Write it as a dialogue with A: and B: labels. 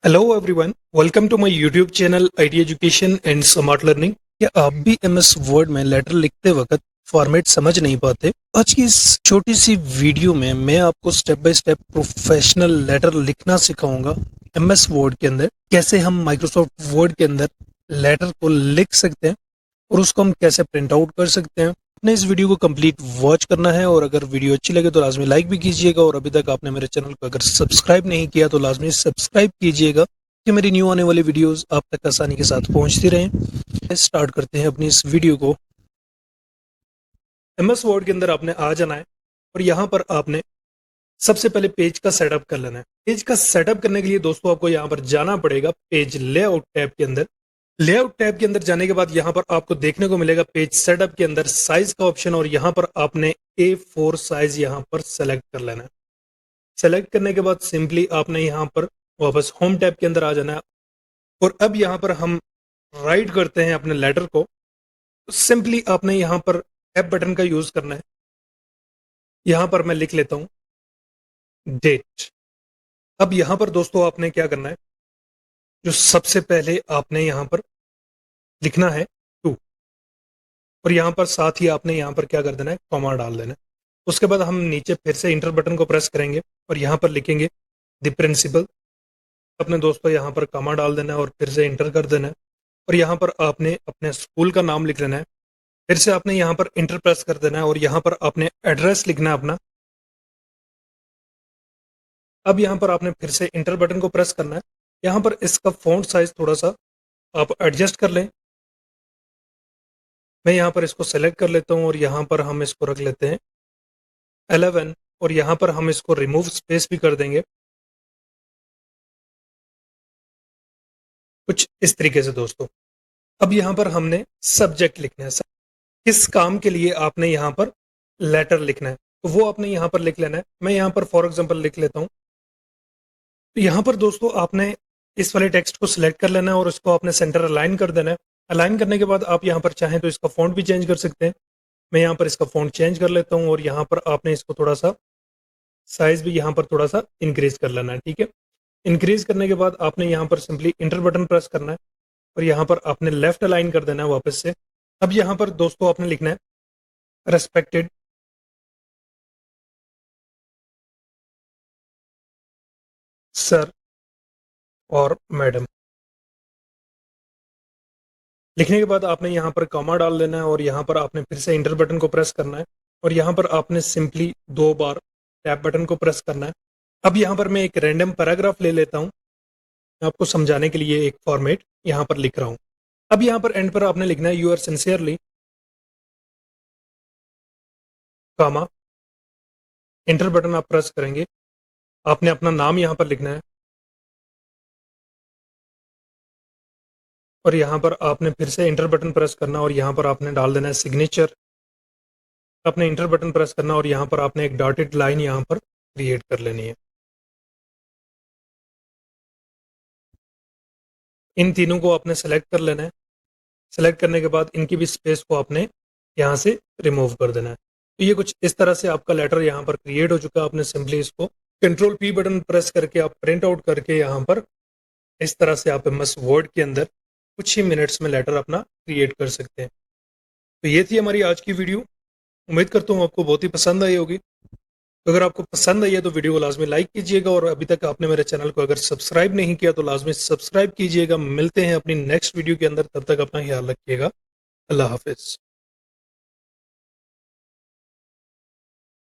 A: Hello everyone, welcome to my YouTube channel IT education and smart learning. क्या आप भी MS word में letter लिखते वक्त फॉर्मेट समझ नहीं पाते? आज की इस छोटी सी वीडियो में मैं आपको step by step professional letter लिखना सिखाऊंगा। एमएस वर्ड के अंदर कैसे हम माइक्रोसॉफ्ट वर्ड के अंदर लेटर को लिख सकते हैं और उसको हम कैसे प्रिंट आउट कर सकते हैं। आपने इस वीडियो को कंप्लीट वॉच करना है और अगर वीडियो अच्छी लगे तो लाजमी लाइक भी कीजिएगा और अभी तक आपने मेरे चैनल को अगर सब्सक्राइब नहीं किया तो लाजमी सब्सक्राइब कीजिएगा कि मेरी न्यू आने वाली वीडियोस आप तक आसानी के साथ पहुंचती रहें। स्टार्ट करते हैं अपनी इस वीडियो को। एमएस वर्ड के अंदर आपने आ जाना है और यहाँ पर आपने सबसे पहले पेज का सेटअप कर लेना है। पेज का सेटअप करने के लिए दोस्तों आपको यहाँ पर जाना पड़ेगा पेज लेआउट टैब के अंदर। लेआउट टैब के अंदर जाने के बाद यहाँ पर आपको देखने को मिलेगा पेज सेटअप के अंदर साइज का ऑप्शन और यहाँ पर आपने A4 साइज यहाँ पर सेलेक्ट कर लेना है। सेलेक्ट करने के बाद सिंपली आपने यहाँ पर वापस होम टैब के अंदर आ जाना है और अब यहाँ पर हम राइट करते हैं अपने लेटर को। सिंपली आपने यहाँ पर टैब बटन का यूज करना है। यहाँ पर मैं लिख लेता हूँ डेट। अब यहाँ पर दोस्तों आपने क्या करना है, जो सबसे पहले आपने यहाँ पर लिखना है 2 और यहाँ पर साथ ही आपने यहाँ पर क्या कर देना है, कॉमा डाल देना है। उसके बाद हम नीचे फिर से इंटर बटन को प्रेस करेंगे और यहाँ पर लिखेंगे द प्रिंसिपल। अपने दोस्तों यहाँ पर कॉमा डाल देना है और फिर से इंटर कर देना है और यहाँ पर आपने अपने स्कूल का नाम लिख लेना है। फिर से आपने यहाँ पर इंटर प्रेस कर देना है और यहाँ पर आपने एड्रेस लिखना है अपना। अब यहाँ पर आपने फिर से इंटर बटन को प्रेस करना है। यहाँ पर इसका फॉन्ट साइज थोड़ा सा आप एडजस्ट कर लें। मैं यहाँ पर इसको सेलेक्ट कर लेता हूँ और यहाँ पर हम इसको रख लेते हैं 11 और यहाँ पर हम इसको रिमूव स्पेस भी कर देंगे कुछ इस तरीके से दोस्तों। अब यहाँ पर हमने सब्जेक्ट लिखना है, किस काम के लिए आपने यहाँ पर लेटर लिखना है तो वो आपने यहाँ पर लिख लेना है। मैं यहाँ पर फॉर एग्जांपल लिख लेता हूँ। तो यहाँ पर दोस्तों आपने इस वाले टेक्स्ट को सिलेक्ट कर लेना है और उसको आपने सेंटर अलाइन कर देना है। अलाइन करने के बाद आप यहाँ पर चाहें तो इसका फॉन्ट भी चेंज कर सकते हैं। मैं यहाँ पर इसका फॉन्ट चेंज कर लेता हूँ और यहाँ पर आपने इसको थोड़ा सा साइज भी यहाँ पर थोड़ा सा इंक्रीज कर लेना है। ठीक है, इंक्रीज करने के बाद आपने यहाँ पर सिंपली इंटर बटन प्रेस करना है और यहाँ पर आपने लेफ्ट अलाइन कर देना है वापस से। अब यहाँ पर दोस्तों आपने लिखना है रेस्पेक्टेड सर और मैडम। लिखने के बाद आपने यहाँ पर कॉमा डाल देना है और यहाँ पर आपने फिर से इंटर बटन को प्रेस करना है और यहाँ पर आपने सिंपली 2 बार टैब बटन को प्रेस करना है। अब यहाँ पर मैं एक रैंडम पैराग्राफ ले लेता हूँ, आपको समझाने के लिए एक फॉर्मेट यहाँ पर लिख रहा हूँ। अब यहाँ पर एंड पर आपने लिखना है yours sincerely comma, enter button आप प्रेस करेंगे। आपने अपना नाम यहाँ पर लिखना है और यहाँ पर आपने फिर से इंटर बटन प्रेस करना और यहाँ पर आपने डाल देना है सिग्नेचर। आपने इंटर बटन प्रेस करना और यहाँ पर आपने एक डॉटेड लाइन यहाँ पर क्रिएट कर लेनी है। इन तीनों को आपने सेलेक्ट कर लेना है। सेलेक्ट करने के बाद इनकी भी स्पेस को आपने यहाँ से रिमूव कर देना है। तो ये कुछ इस तरह से आपका लेटर यहाँ पर क्रिएट हो चुका है। आपने सिंपली इसको कंट्रोल P बटन प्रेस करके आप प्रिंट आउट करके यहाँ पर इस तरह से आप एमएस वर्ड के अंदर कुछ ही मिनट्स में लेटर अपना क्रिएट कर सकते हैं। तो ये थी हमारी आज की वीडियो। उम्मीद करता हूँ आपको बहुत ही पसंद आई होगी। तो अगर आपको पसंद आई है तो वीडियो को लाजमी लाइक कीजिएगा और अभी तक आपने मेरे चैनल को अगर सब्सक्राइब नहीं किया तो लाजमी सब्सक्राइब कीजिएगा। मिलते हैं अपनी नेक्स्ट वीडियो के अंदर, तब तक अपना ख्याल रखिएगा। अल्लाह हाफिज।